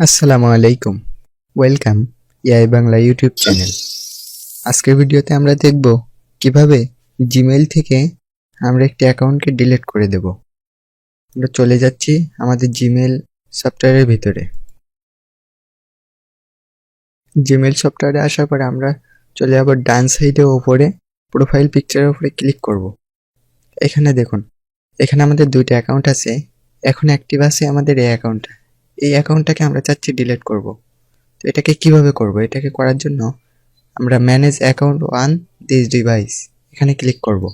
আসসালামু আলাইকুম। Welcome AI Bangla YouTube channel. আজকের ভিডিওতে আমরা দেখব কিভাবে জিমেইল থেকে আমরা একটি অ্যাকাউন্টকে ডিলিট করে দেব। আমরা চলে যাচ্ছি আমাদের জিমেইল সফটওয়্যারের ভিতরে। জিমেইল সফটওয়্যারে আসার পরে আমরা চলে যাব ডান সাইডে ওপরে প্রোফাইল পিকচারের উপরে ক্লিক করব। এখানে দেখুন, এখানে আমাদের দুইটা অ্যাকাউন্ট আছে। এখন অ্যাক্টিভ আছে আমাদের এই অ্যাকাউন্টটা। এই অ্যাকাউন্টটাকে আমরা চাচ্ছি ডিলিট করব। তো এটাকে কিভাবে করব? এটাকে করার জন্য আমরা manage account on this device এখানে ক্লিক করব।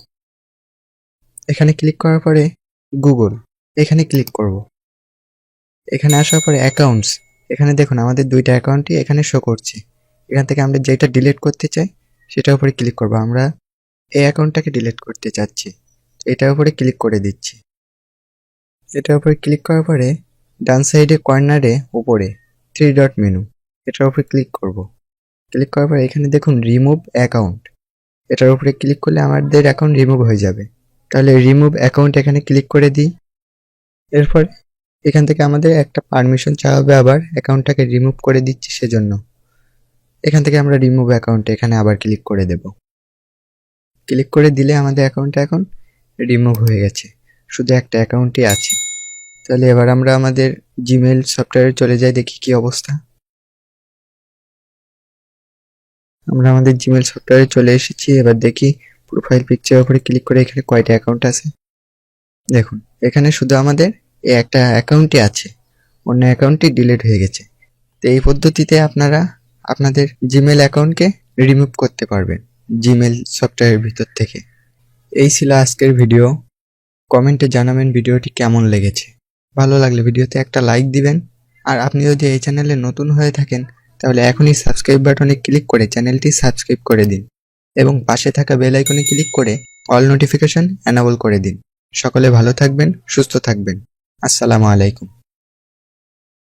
এখানে ক্লিক করার পরে গুগল এখানে ক্লিক করব। এখানে আসার পরে অ্যাকাউন্টস, এখানে দেখুন আমাদের দুইটা অ্যাকাউন্টই এখানে শো করছে। এখান থেকে আমরা যেটা ডিলিট করতে চাই সেটার উপরে ক্লিক করব। আমরা এই অ্যাকাউন্টটাকে ডিলিট করতে চাচ্ছি, এটার উপরে ক্লিক করে দিচ্ছি। এটার উপরে ক্লিক করার পরে ডান সাইডে কর্নারে উপরে 3 ডট মেনু, এটার উপরে ক্লিক করব। ক্লিক করার পরে এখানে দেখুন রিমুভ অ্যাকাউন্ট, এটার উপরে ক্লিক করলে আমাদের অ্যাকাউন্ট রিমুভ হয়ে যাবে। তাহলে রিমুভ অ্যাকাউন্ট এখানে ক্লিক করে দিই। এরপর এখান থেকে আমাদের একটা পারমিশন চাওয়া হবে, আবার অ্যাকাউন্টটাকে রিমুভ করে দিচ্ছি সেজন্য। এখান থেকে আমরা রিমুভ অ্যাকাউন্ট এখানে আবার ক্লিক করে দেব। ক্লিক করে দিলে আমাদের অ্যাকাউন্টটা এখন রিমুভ হয়ে গেছে, শুধু একটা অ্যাকাউন্টই আছে। তাহলে এবার আমরা আমাদের জিমেইল সফটওয়্যারে চলে যাই, দেখি কি অবস্থা। আমরা আমাদের জিমেইল সফটওয়্যারে চলে এসেছি। এবার দেখি প্রোফাইল পিকচারের উপরে ক্লিক করে এখানে কয়টা অ্যাকাউন্ট আছে। দেখুন এখানে শুধু আমাদের এই একটা অ্যাকাউন্টই আছে, অন্য অ্যাকাউন্টটি ডিলিট হয়ে গেছে। তো এই পদ্ধতিতে আপনারা আপনাদের জিমেইল অ্যাকাউন্টকে রিমুভ করতে পারবেন জিমেইল সফটওয়্যারের ভিতর থেকে। এই ছিল আজকের ভিডিও। কমেন্টে জানাবেন ভিডিওটি কেমন লেগেছে। ভালো লাগলে ভিডিওতে একটা লাইক দিবেন। আর আপনি যদি এই চ্যানেলে নতুন হয়ে থাকেন তাহলে এখনই সাবস্ক্রাইব বাটনে ক্লিক করে চ্যানেলটি সাবস্ক্রাইব করে দিন এবং পাশে থাকা বেল আইকনে ক্লিক করে অল নোটিফিকেশন এনেবল করে দিন। সকলে ভালো থাকবেন, সুস্থ থাকবেন। আসসালামু আলাইকুম।